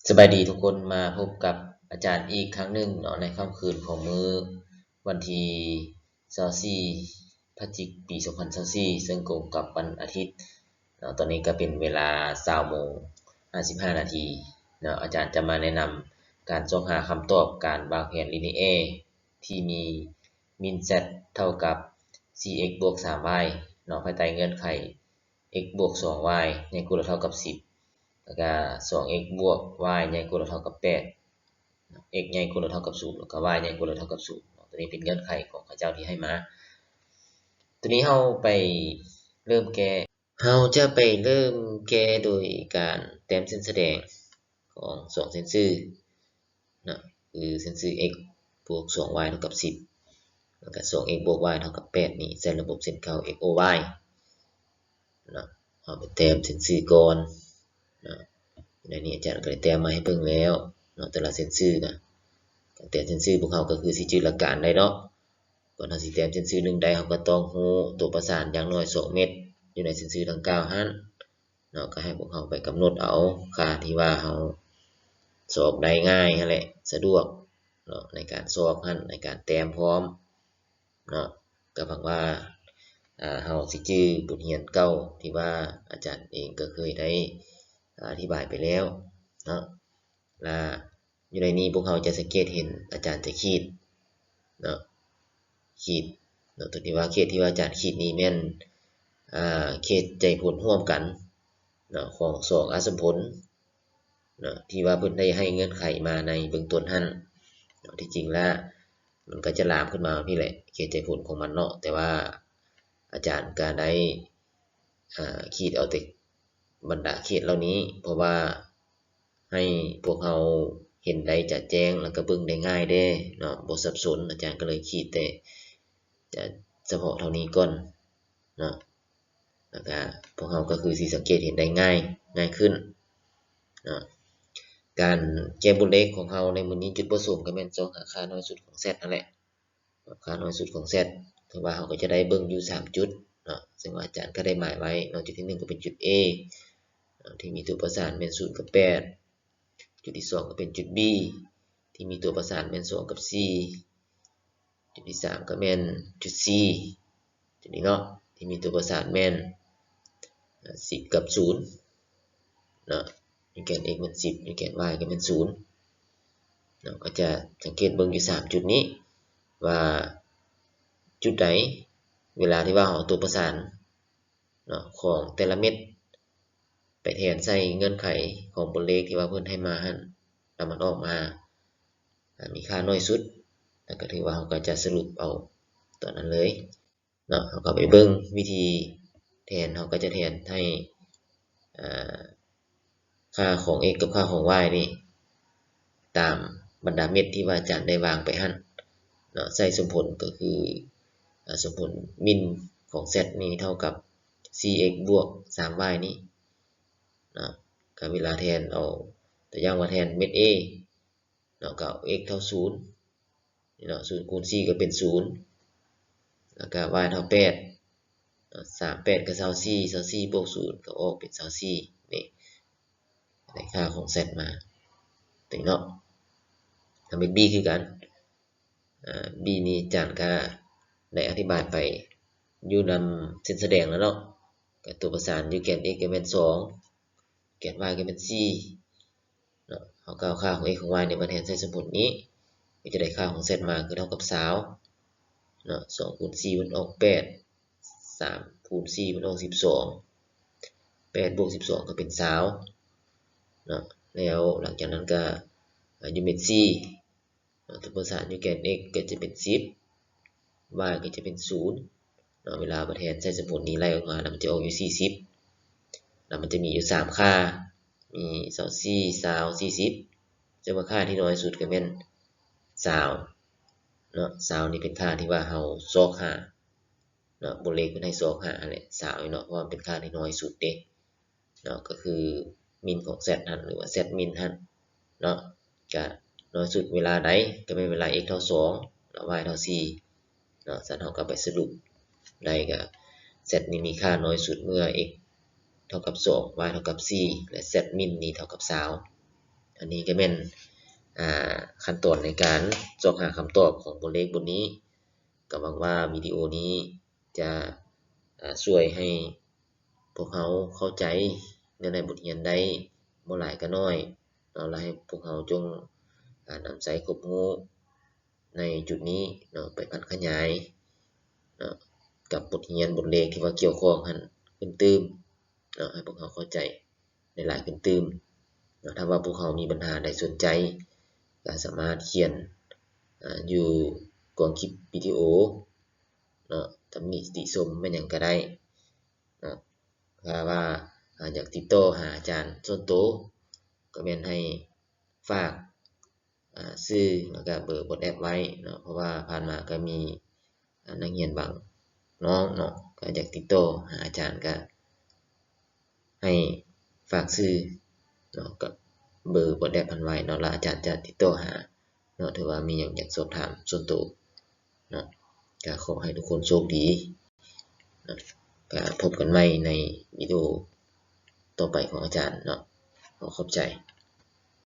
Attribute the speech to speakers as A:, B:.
A: สบายดีทุกคนมาพบกับอาจารย์อีกครั้งหนึ่งเนาะในค่ำคืนของมื้อวันที่24พฤศจิกายนปี2024ซึ่งตรงกับวันอาทิตย์เนาะตอนนี้ก็เป็นเวลา20:55นาทีเนาะอาจารย์จะมาแนะนำการหาคำตอบการวางแผน Linear ที่มี min z เท่ากับ 4x บวก 3y เนาะภายใต้เงื่อนไข x บวก 2y ใหญ่กว่าหรือเท่ากับ10แล้วก็ 2x บวก y ใหญ่กว่าหรือเท่ากับ8 x ใหญ่กว่าหรือเท่ากับ0แล้วก็ y ใหญ่กว่าหรือเท่ากับ0ตัวนี้เป็นเงื่อนไขของเขาเจ้าที่ให้มาตัวนี้เราไปเริ่มแก้เราจะไปเริ่มแก้โดยการแต้มเส้นแสดงของ2เส้นซื่อนะคือเส้นซื่อ x บวก 2y เท่ากับ10แล้วก็ 2x บวก y เท่ากับ8นี่ใส่ระบบเส้นเข้า x o y นะเอาไปแต้มเส้นซื่อก่อนนะในนี้อาจารย์ก็ได้แต้มมาให้เบิ่งแล้วเนาะแต่ละเส้นซื่อนะการแต้มเส้นซื่อพวกเขาก็คือสิจินตนาการได้เนาะก่อนเฮาสิแต้มเส้นซื่อหนึ่งใดเฮาก็ต้องรู้ตัวประสานอย่างน้อย2เม็ดอยู่ในเส้นซื่อดังกล่าวหั้นเนาะก็ให้พวกเขาไปกำหนดเอาค่าที่ว่าเฮาสอบได้ง่ายนั่นแหละสะดวกเนาะในการสอบหั้นในการแต้มพร้อมเนาะก็หวังว่าเฮาสิจื้อบทเรียนเก่าที่ว่าอาจารย์เองก็เคยได้อธิบายไปแล้วเนาะและอยู่ในนี้พวกเราจะสังเกตเห็นอาจารย์จะขีดเนาะขีดเนาะตัวที่ว่าเขตที่ว่าอาจารย์ขีดนี้แม่นเขตใจผลร่วมกันเนาะของ2อสมผลเนาะที่ว่าเพิ่นได้ให้เงื่อนไขมาในเบื้องต้นหั่นเนาะที่จริงแล้วมันก็จะลามขึ้นมาพี่แหละเขตใจผลของมันเนาะแต่ว่าอาจารย์ก็ได้ขีดเอาแต่บรรดาเขตเหล่านี้เพราะว่าให้พวกเราเห็นได้จะแจ้งแล้วก็เบิ่งได้ง่ายเด้เนาะบ่สับสนอาจารย์ก็เลยขีดแต่จะเฉพาะเท่านี้ก่อนเนาะแล้วก็พวกเราก็คือสิสังเกตเห็นได้ง่ายขึ้นเนาะการแก้บุลเลขของเราในมื้อนี้จุดประสงค์ก็แม่นหาค่าน้อยสุดของ z นั่นแหละค่าน้อยสุดของ z ถือว่าเราก็จะได้เบิ่งอยู่3จุดเนาะซึ่งอาจารย์ก็ได้หมายไว้เนาะจุดที่1ก็เป็นจุด A ที่มีตัวประสานแม่น0กับ8จุดที่2ก็เป็นจุด B ที่มีตัวประสานแม่น2กับ4จุดที่3ก็แม่นจุด C จุดนี้เนาะที่มีตัวประสานแม่น10กับ0เนาะยูแกน x มัน10ยูแกน y ก็เป็น0เนาะก็จะสังเกตเบิ่งอยู่3จุดนี้ว่าจุดใดเวลาที่ว่าเอาตัวประสานเนาะของแต่ละเม็ดไปแทนใส่เงื่อนไขของบนเลขที่ว่าเพิ่นให้มาหั่นแล้วมันออกมามีค่าน้อยสุดแล้วก็ถือว่าเราก็จะสรุปเอาตัวนั้นเลยเนาะเราก็ไปเบิ่งวิธีแทนเราก็จะแทนให้ค่าของ x กับค่าของ y นี่ตามบรรดาเม็ดที่ว่าอาจารย์ได้วางไปหั่นเนาะใส่สมผลก็คือสมผลมินของ z นี่เท่ากับ 4x บวก 3y นี่นะก็เวลาแทนเอาตัวอย่างว่าแทนเม็ด A เนาะก็ x เท่า0นี่เนาะ0คูณ4ก็เป็น0แล้วก็ y เท่า8 38กับ24บวก0ก็ออกเป็น24นี่ได้ค่าของ z มาตัวเนาะทำเป็น b คือกันb นี่อาจารย์ก็ได้อธิบายไปอยู่นำเส้นแสดงแล้วเนาะก็ตัวประสานอยู่แกน x ก็เป็น2แกน y ก็เป็น4เนาะเอาก็เอาค่าของ x ของ y เนี่ยมาแทนใส่สมมุตินี้ก็จะได้ค่าของ z มาคือเท่ากับ20เนาะ2คูณ4มันออก8 3คูณ4มันออก12 8บวก12ก็เป็น20เนาะแล้วหลังจากนั้นก็อยู่เม็ด c ตัวประสานอยู่แกน x ก็จะเป็น10 y ก็จะเป็น0เนาะเวลามาแทนใส่สมมุตินี้ไล่ออกมาแล้วมันจะออกอยู่40แล้วมันจะมีอยู่3ค่ามี24 20 40จะว่าค่าที่น้อยสุดก็เป็น20เนาะ20นี่เป็นค่าที่ว่าเราซอกหาเนาะบนเลขเพิ่นให้ซอกหาแหละ20เนาะเพราะว่ามันเป็นค่าที่น้อยสุดเด้เนาะก็คือมินของ z หั่นหรือว่า z มินหั่นเนาะก็น้อยสุดเวลาใดก็เป็นเวลา x เท่า2แล้ว y เท่า4เนาะซั่นเฮาก็ไปสรุปได้ก็ z นี่มีค่าน้อยสุดเมื่อ x เท่ากับ2 y เท่ากับ4และ z min นี่เท่ากับ20 อันนี้ก็เป็นขั้นตอนในการเสาะหาคำตอบของบทเลขบทนี้ก็หวังว่าวิดีโอนี้จะช่วยให้พวกเราเข้าใจในบทเรียนได้บ่หลายก็น้อยเนาะและให้พวกเราจงนำใช้ครบรู้ในจุดนี้เนาะไปพัฒขยายเนาะกับบทเรียนบทเลขที่ว่าเกี่ยวข้องหั่นขึ้นตื่มเนาะให้พวกเราเข้าใจได้หลายขึ้นตื่มเนาะถ้าว่าพวกเรามีปัญหาใดสนใจก็สามารถเขียนอยู่กล่องคลิปวิดีโอเนาะตำหนิติชมแม่นหยังก็ได้เนาะถ้าว่าอยากติดต่อหาอาจารย์ส่วนตัวก็แม่นให้ฝากชื่อแล้วก็เบอร์WhatsApp ไว้เนาะเพราะว่าผ่านมาก็มีนักเรียนบางน้องเนาะก็อยากติดต่อหาอาจารย์ก็ให้ฝากชื่อเนาะกับเบอร์WhatsApp พันไว้เนาะแล้วอาจารย์จะติดต่อหาเนาะถือว่ามีหยังอยากสอบถามส่วนตัวเนาะก็ขอให้ทุกคนโชคดีเนาะก็พบกันใหม่ในวิดีโอต่อไปของอาจารย์เนาะขอบใจ